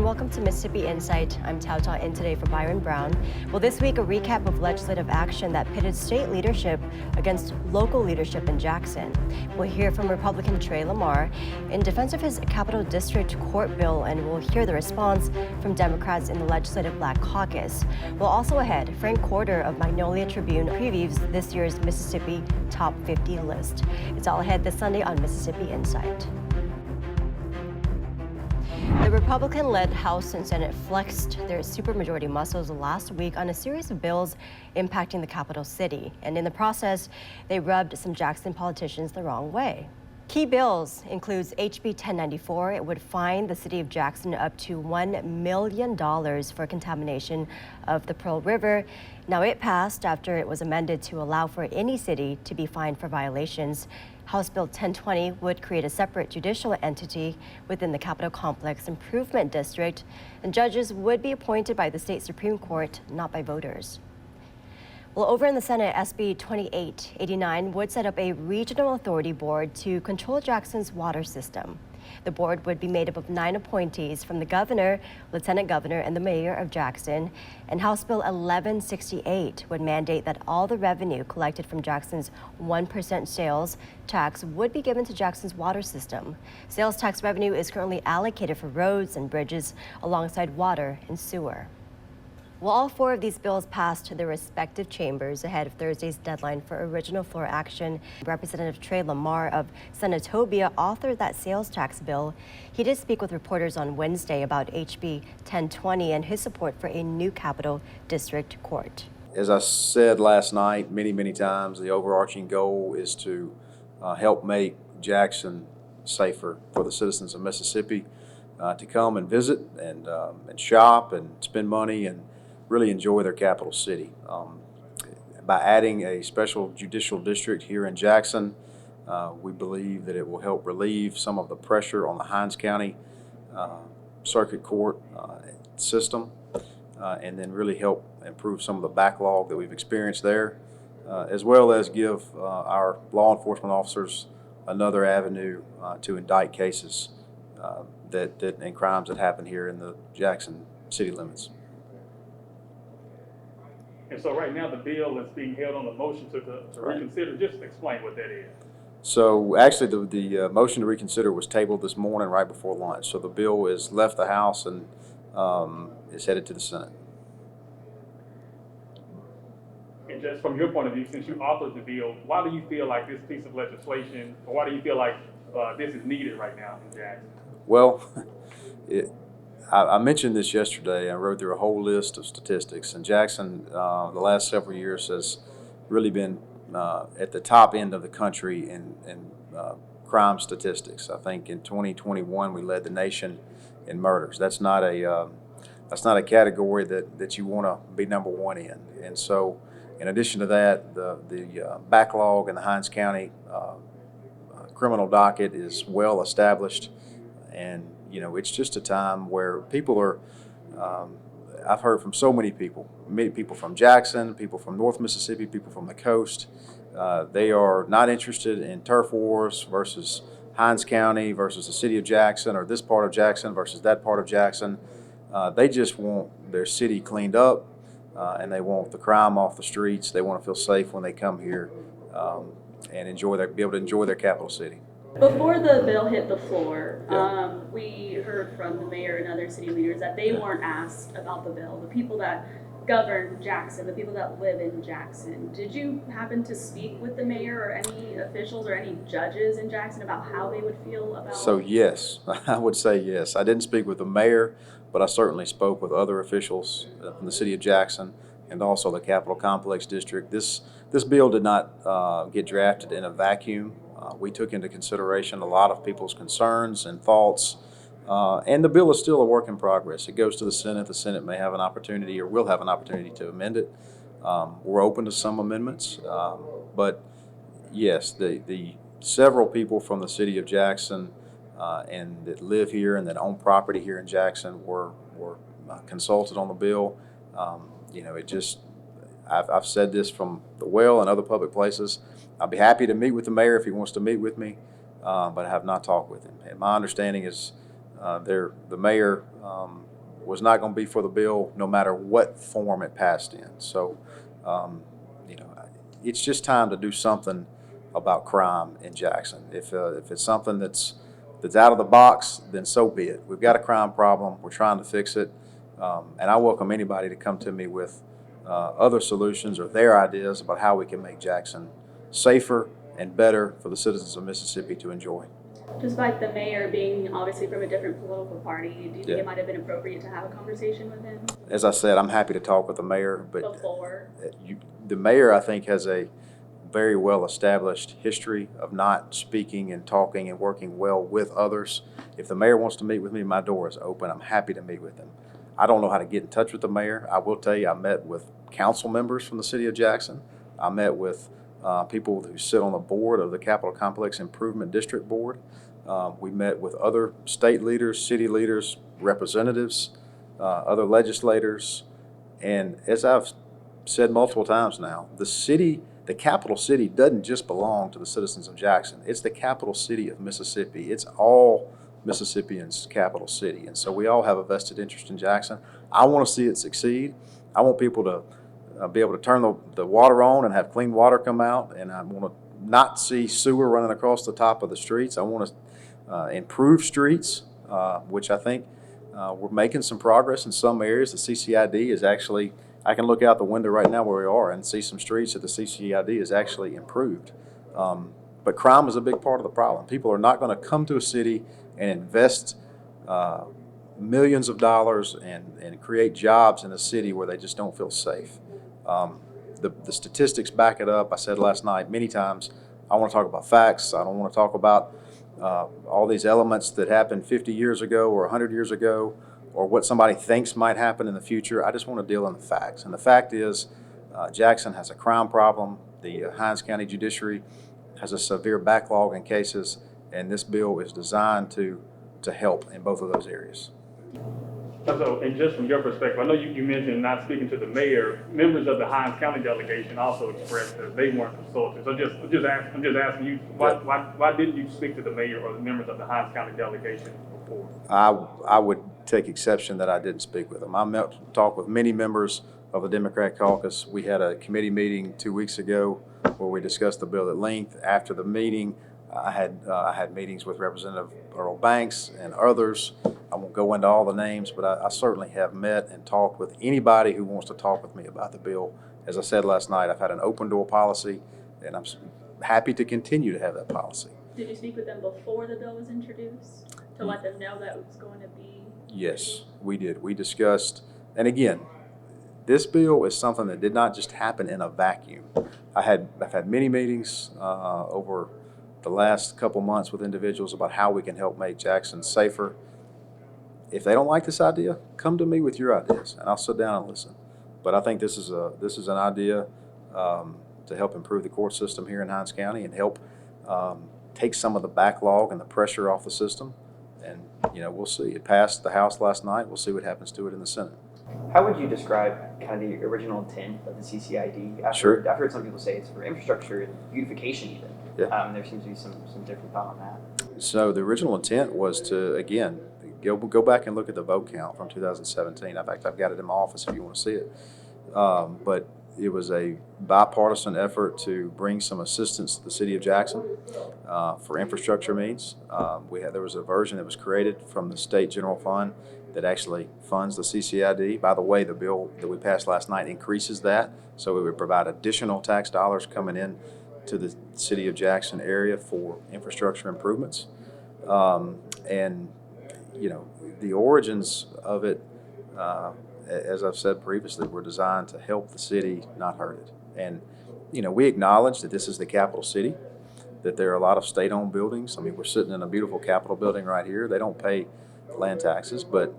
welcome to Mississippi Insight. I'm Thao Ta in today for Byron Brown. Well, this week, a recap of legislative action that pitted state leadership against local leadership in Jackson. We'll hear from Republican Trey Lamar in defense of his Capital District Court bill, and we'll hear the response from Democrats in the Legislative Black Caucus. Well, also ahead, Frank Corder of Magnolia Tribune previews this year's Mississippi Top 50 list. It's all ahead this Sunday on Mississippi Insight. The Republican-led House and Senate flexed their supermajority muscles last week on a series of bills impacting the capital city. And in the process, they rubbed some Jackson politicians the wrong way. Key bills includes HB 1094. It would fine the city of Jackson up to $1 million for contamination of the Pearl River. Now, it passed after it was amended to allow for any city to be fined for violations. House Bill 1020 would create a separate judicial entity within the Capitol Complex Improvement District, and judges would be appointed by the state Supreme Court, not by voters. Well, over in the Senate, SB 2889 would set up a regional authority board to control Jackson's water system. The board would be made up of 9 appointees from the governor, lieutenant governor, and the mayor of Jackson. And House Bill 1168 would mandate that all the revenue collected from Jackson's 1% sales tax would be given to Jackson's water system. Sales tax revenue is currently allocated for roads and bridges alongside water and sewer. Well, all 4 of these bills passed their respective chambers ahead of Thursday's deadline for original floor action. Representative Trey Lamar of Senatobia authored that sales tax bill. He did speak with reporters on Wednesday about HB 1020 and his support for a new Capital District Court. As I said last night many times, the overarching goal is to help make Jackson safer for the citizens of Mississippi to come and visit and shop and spend money and really enjoy their capital city. By adding a special judicial district here in Jackson, we believe that it will help relieve some of the pressure on the Hinds County Circuit Court system and then really help improve some of the backlog that we've experienced there, as well as give our law enforcement officers another avenue to indict cases and crimes that happen here in the Jackson city limits. And so right now the bill is being held on a motion to reconsider. Just explain what that is. So actually the motion to reconsider was tabled this morning right before lunch. So the bill is left the House and is headed to the Senate. And just from your point of view, since you authored the bill, why do you feel like this piece of legislation, or why do you feel like this is needed right now in Jackson? Well, I mentioned this yesterday. I wrote through a whole list of statistics, and Jackson, the last several years, has really been at the top end of the country in crime statistics. I think in 2021 we led the nation in murders. That's not a category that you want to be number one in. And so, in addition to that, the backlog in the Hinds County criminal docket is well established, and it's just a time where people are, I've heard from so many people from Jackson, people from North Mississippi, people from the coast. They are not interested in turf wars versus Hinds County versus the city of Jackson, or this part of Jackson versus that part of Jackson. They just want their city cleaned up, and they want the crime off the streets. They want to feel safe when they come here and be able to enjoy their capital city. Before the bill hit the floor, we heard from the mayor and other city leaders that they weren't asked about the bill. The people that govern Jackson, the people that live in Jackson. Did you happen to speak with the mayor or any officials or any judges in Jackson about how they would feel about? So yes, I would say yes. I didn't speak with the mayor, but I certainly spoke with other officials from the city of Jackson and also the Capitol Complex District. This bill did not get drafted in a vacuum. We took into consideration a lot of people's concerns and thoughts, and the bill is still a work in progress. It goes to the Senate. The Senate may have an opportunity or will have an opportunity to amend it. We're open to some amendments, but yes, the several people from the city of Jackson and that live here and that own property here in Jackson were consulted on the bill. I've said this from the well and other public places. I'll be happy to meet with the mayor if he wants to meet with me, but I have not talked with him. And my understanding is the mayor was not going to be for the bill no matter what form it passed in. So, you know, it's just time to do something about crime in Jackson. If it's something that's out of the box, then so be it. We've got a crime problem. We're trying to fix it. And I welcome anybody to come to me with other solutions or their ideas about how we can make Jackson safer and better for the citizens of Mississippi to enjoy. Despite the mayor being obviously from a different political party, do you think Yeah. it might have been appropriate to have a conversation with him As I said, I'm happy to talk with the mayor, but before? the mayor, I think, has a very well-established history of not speaking and talking and working well with others. If the mayor wants to meet with me, my door is open. I'm happy to meet with him. I don't know how to get in touch with the mayor. I will tell you, I met with council members from the city of Jackson. I met with people who sit on the board of the Capitol Complex Improvement District Board. We met with other state leaders, city leaders, representatives, other legislators. And as I've said multiple times now, the capital city doesn't just belong to the citizens of Jackson. It's the capital city of Mississippi. It's all Mississippians' capital city. And so we all have a vested interest in Jackson. I want to see it succeed. I want people to be able to turn the water on and have clean water come out. And I want to not see sewer running across the top of the streets. I want to improve streets, which I think we're making some progress in some areas. The CCID is actually, I can look out the window right now where we are and see some streets that the CCID is actually improved. But crime is a big part of the problem. People are not going to come to a city and invest millions of dollars and create jobs in a city where they just don't feel safe. The statistics back it up. I said last night many times, I want to talk about facts. I don't want to talk about all these elements that happened 50 years ago or 100 years ago or what somebody thinks might happen in the future. I just want to deal in the facts. And the fact is, Jackson has a crime problem. The Hinds County Judiciary has a severe backlog in cases, and this bill is designed to help in both of those areas. So, and just from your perspective, I know you mentioned not speaking to the mayor. Members of the Hinds County delegation also expressed that they weren't consulted. So I'm just asking you, why didn't you speak to the mayor or the members of the Hinds County delegation before? I would take exception that I didn't speak with them. I talked with many members of the Democrat caucus. We had a committee meeting 2 weeks ago where we discussed the bill at length. After the meeting, I had meetings with Representative Earl Banks and others. I won't go into all the names, but I certainly have met and talked with anybody who wants to talk with me about the bill. As I said last night, I've had an open door policy, and I'm happy to continue to have that policy. Did you speak with them before the bill was introduced to let them know that it was going to be? Yes, we did. We discussed, and again, this bill is something that did not just happen in a vacuum. I've had many meetings over the last couple months with individuals about how we can help make Jackson safer. If they don't like this idea, come to me with your ideas, and I'll sit down and listen. But I think this is an idea to help improve the court system here in Hinds County and help take some of the backlog and the pressure off the system. And we'll see. It passed the House last night. We'll see what happens to it in the Senate. How would you describe kind of the original intent of the CCID? I've heard some people say it's for infrastructure and beautification even. Yeah. There seems to be some different thought on that. So the original intent was to, again, go back and look at the vote count from 2017. In fact, I've got it in my office if you want to see it. But it was a bipartisan effort to bring some assistance to the city of Jackson for infrastructure means. There was a version that was created from the state general fund that actually funds the CCID. By the way, the bill that we passed last night increases that, so it would provide additional tax dollars coming in to the city of Jackson area for infrastructure improvements. And the origins of it, as I've said previously, were designed to help the city, not hurt it. And we acknowledge that this is the capital city, that there are a lot of state-owned buildings. I mean, we're sitting in a beautiful Capitol building right here. They don't pay land taxes, but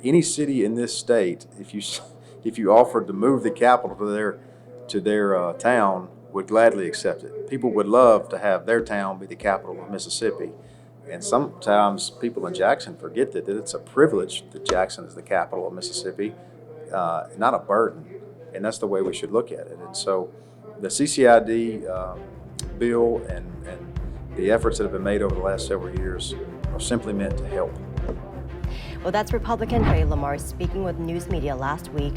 any city in this state, if you offered to move the capital to their town, would gladly accept it. People would love to have their town be the capital of Mississippi. And sometimes people in Jackson forget that it's a privilege that Jackson is the capital of Mississippi, not a burden. And that's the way we should look at it. And so the CCID bill and the efforts that have been made over the last several years are simply meant to help. Well, that's Republican Trey Lamar speaking with news media last week.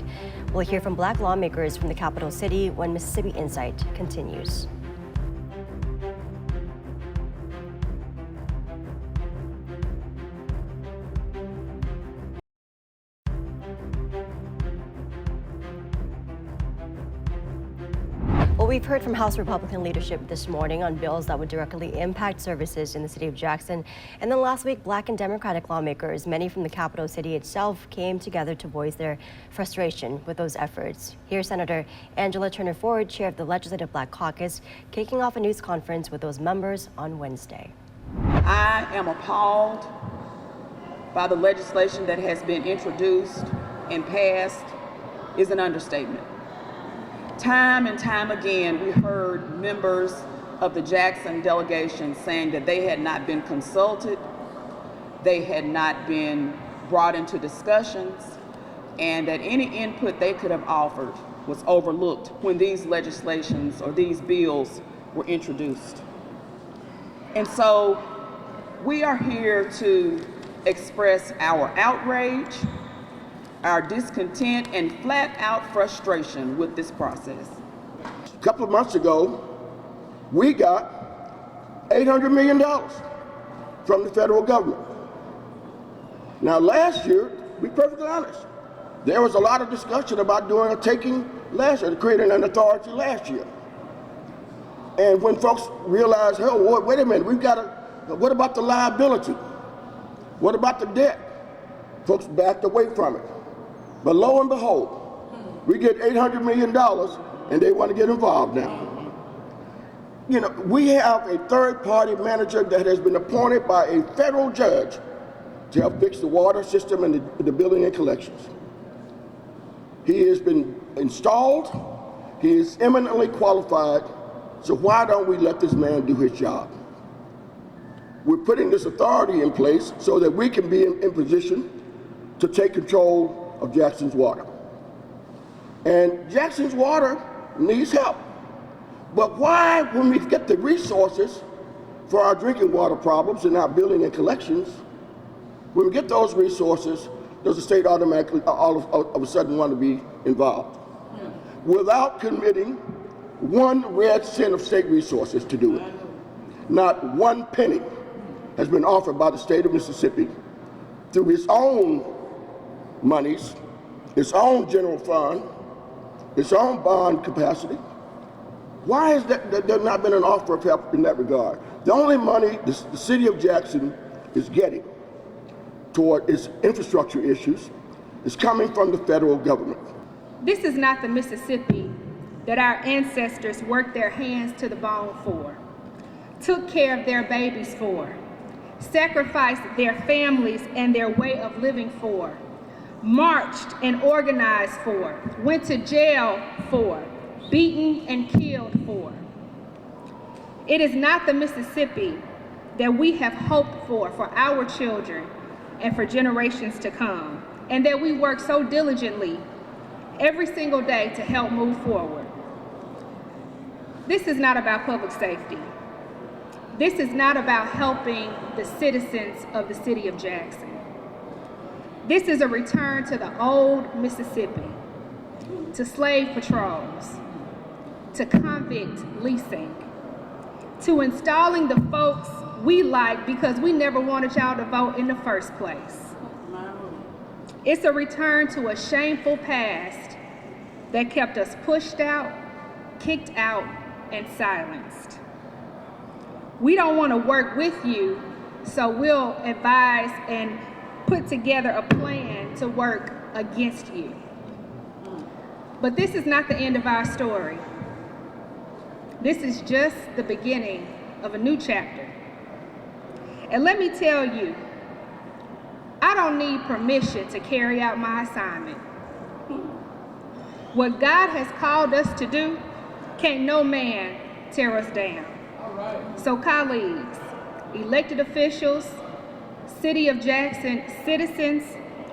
We'll hear from Black lawmakers from the capital city when Mississippi Insight continues. Well, we've heard from House Republican leadership this morning on bills that would directly impact services in the city of Jackson. And then last week, Black and Democratic lawmakers, many from the capital city itself, came together to voice their frustration with those efforts. Here's Senator Angela Turner Ford, chair of the Legislative Black Caucus, kicking off a news conference with those members on Wednesday. I am appalled by the legislation that has been introduced and passed is an understatement. Time and time again, we heard members of the Jackson delegation saying that they had not been consulted, they had not been brought into discussions, and that any input they could have offered was overlooked when these legislations or these bills were introduced. And so we are here to express our outrage, our discontent, and flat out frustration with this process. A couple of months ago, we got $800 million from the federal government. Now last year, to be perfectly honest, there was a lot of discussion about doing a taking last year, creating an authority last year. And when folks realized, oh, wait a minute, what about the liability? What about the debt? Folks backed away from it. But lo and behold, we get $800 million and they want to get involved now. You know, we have a third-party manager that has been appointed by a federal judge to help fix the water system and the building and collections. He has been installed, he is eminently qualified, so why don't we let this man do his job? We're putting this authority in place so that we can be in position to take control of Jackson's water. And Jackson's water needs help. But why, when we get the resources for our drinking water problems and our building and collections, when we get those resources, does the state automatically, all of a sudden want to be involved? Without committing 1 red cent of state resources to do it. Not 1 penny has been offered by the state of Mississippi through its own monies, its own general fund, its own bond capacity. Why has there not been an offer of help in that regard? The only money the city of Jackson is getting toward its infrastructure issues is coming from the federal government. This is not the Mississippi that our ancestors worked their hands to the bone for, took care of their babies for, sacrificed their families and their way of living for, marched and organized for, went to jail for, beaten and killed for. It is not the Mississippi that we have hoped for our children and for generations to come, and that we work so diligently every single day to help move forward. This is not about public safety. This is not about helping the citizens of the city of Jackson. This is a return to the old Mississippi, to slave patrols, to convict leasing, to installing the folks we like because we never wanted y'all to vote in the first place. It's a return to a shameful past that kept us pushed out, kicked out, and silenced. We don't want to work with you, so we'll advise and put together a plan to work against you. But this is not the end of our story. This is just the beginning of a new chapter. And let me tell you, I don't need permission to carry out my assignment. What God has called us to do, can't no man tear us down. So colleagues, elected officials, City of Jackson citizens,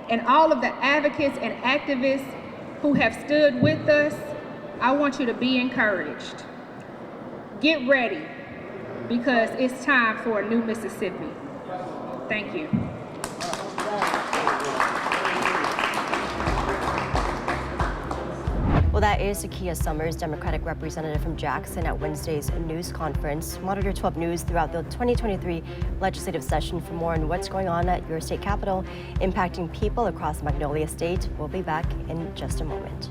and all of the advocates and activists who have stood with us, I want you to be encouraged. Get ready, because it's time for a new Mississippi. Thank you. Well, that is Zakiya Summers, Democratic representative from Jackson, at Wednesday's news conference. Monitor 12 News throughout the 2023 legislative session for more on what's going on at your state capitol, impacting people across Magnolia State. We'll be back in just a moment.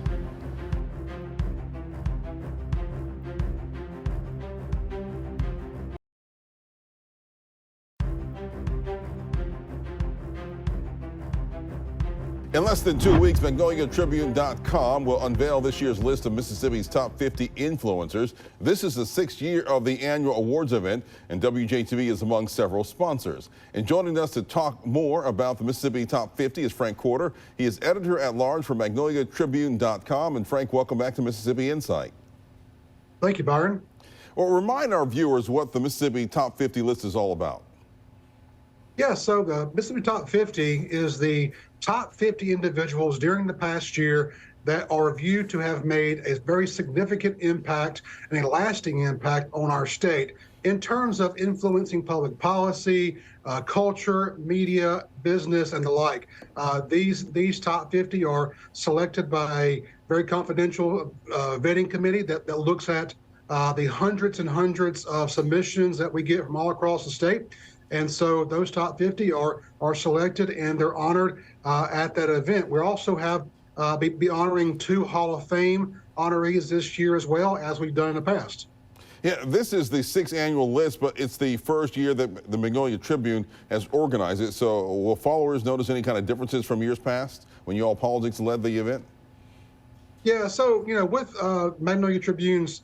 In less than 2 weeks, MagnoliaTribune.com will unveil this year's list of Mississippi's top 50 influencers. This is the 6th year of the annual awards event, and WJTV is among several sponsors. And joining us to talk more about the Mississippi Top 50 is Frank Corder. He is editor-at-large for MagnoliaTribune.com. And Frank, welcome back to Mississippi Insight. Thank you, Byron. Well, remind our viewers what the Mississippi Top 50 list is all about. Yeah, so the Mississippi Top 50 is the top 50 individuals during the past year that are viewed to have made a very significant impact and a lasting impact on our state in terms of influencing public policy, culture, media, business, and the like. These top 50 are selected by a very confidential vetting committee that looks at the hundreds and hundreds of submissions that we get from all across the state. And so those top 50 are selected and they're honored at that event. We also have be honoring 2 Hall of Fame honorees this year as well, as we've done in the past. Yeah, this is the 6th annual list, but it's the first year that the Magnolia Tribune has organized it. So will followers notice any kind of differences from years past when you all politics led the event? Yeah, so, with Magnolia Tribune's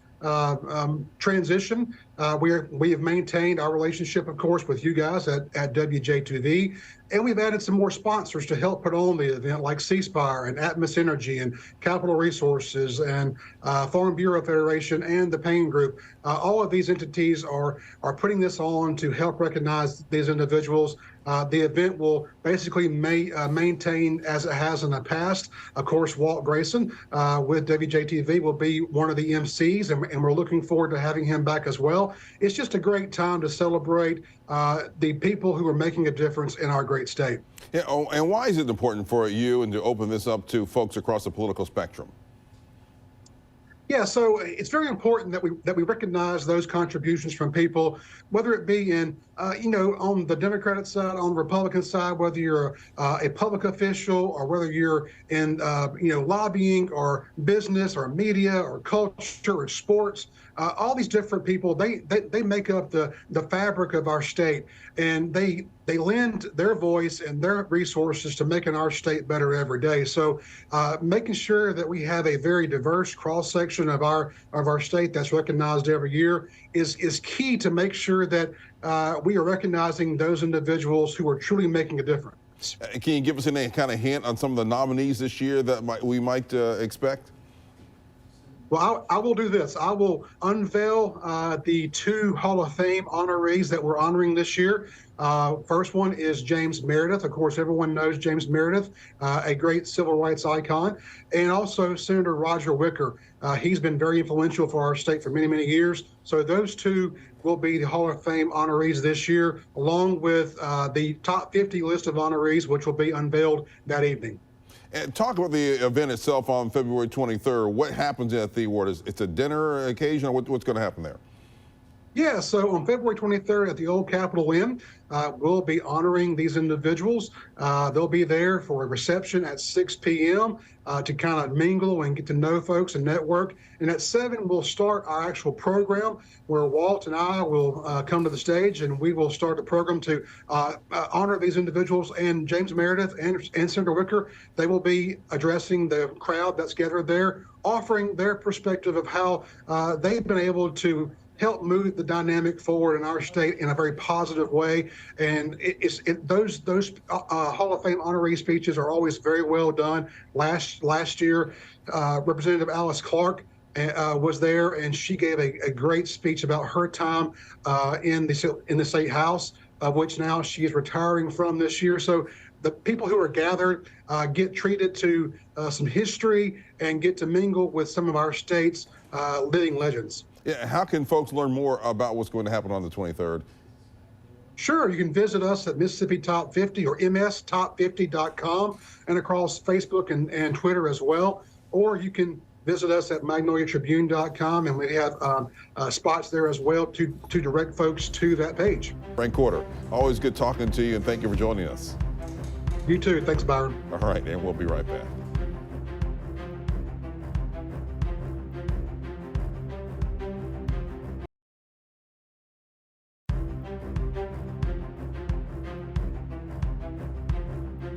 transition, we have maintained our relationship, of course, with you guys at WJTV, and we've added some more sponsors to help put on the event, like C Spire and Atmos Energy and Capital Resources and Farm Bureau Federation and the Payne Group. All of these entities are putting this on to help recognize these individuals. The event will basically maintain as it has in the past. Of course, Walt Grayson with WJTV will be one of the MCs, and we're looking forward to having him back as well. It's just a great time to celebrate the people who are making a difference in our great state. Yeah, and why is it important for you and to open this up to folks across the political spectrum? Yeah, so it's very important that we recognize those contributions from people, whether it be in, on the Democratic side, on the Republican side, whether you're a public official or whether you're in, lobbying or business or media or culture or sports. All these different people, they make up the fabric of our state, and they lend their voice and their resources to making our state better every day. So making sure that we have a very diverse cross-section of our state that's recognized every year is key to make sure that we are recognizing those individuals who are truly making a difference. Can you give us any kind of hint on some of the nominees this year that we might expect? Well, I will do this. I will unveil the 2 Hall of Fame honorees that we're honoring this year. First one is James Meredith. Of course, everyone knows James Meredith, a great civil rights icon, and also Senator Roger Wicker. He's been very influential for our state for many, many years. So those 2 will be the Hall of Fame honorees this year, along with the top 50 list of honorees, which will be unveiled that evening. And talk about the event itself on February 23rd. What happens at the award? It's a dinner occasion, or what's going to happen there? Yeah, so on February 23rd at the Old Capitol Inn, we'll be honoring these individuals. They'll be there for a reception at 6 p.m. To kind of mingle and get to know folks and network. And at 7, we'll start our actual program where Walt and I will come to the stage, and we will start the program to honor these individuals. And James Meredith and Senator Wicker, they will be addressing the crowd that's gathered there, offering their perspective of how they've been able to help move the dynamic forward in our state in a very positive way. And those Hall of Fame honoree speeches are always very well done. Last year, Representative Alice Clark was there, and she gave a great speech about her time in the state house, of which now she is retiring from this year. So the people who are gathered get treated to some history and get to mingle with some of our state's living legends. Yeah, how can folks learn more about what's going to happen on the 23rd? Sure, you can visit us at Mississippi Top 50 or mstop50.com and across Facebook and Twitter as well. Or you can visit us at magnoliatribune.com, and we have spots there as well to direct folks to that page. Frank Corder, always good talking to you, and thank you for joining us. You too. Thanks, Byron. All right, and we'll be right back.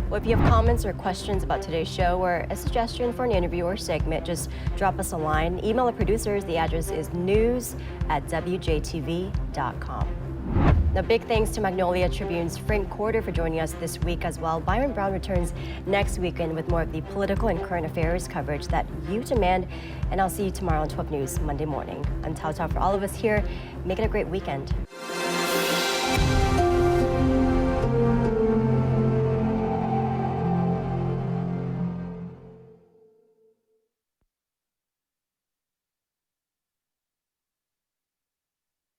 Well, if you have comments or questions about today's show or a suggestion for an interview or segment, just drop us a line. Email the producers. The address is news@wjtv.com. Now, big thanks to Magnolia Tribune's Frank Corder for joining us this week as well. Byron Brown returns next weekend with more of the political and current affairs coverage that you demand. And I'll see you tomorrow on 12 News Monday morning. I'm Thao Ta for all of us here. Make it a great weekend.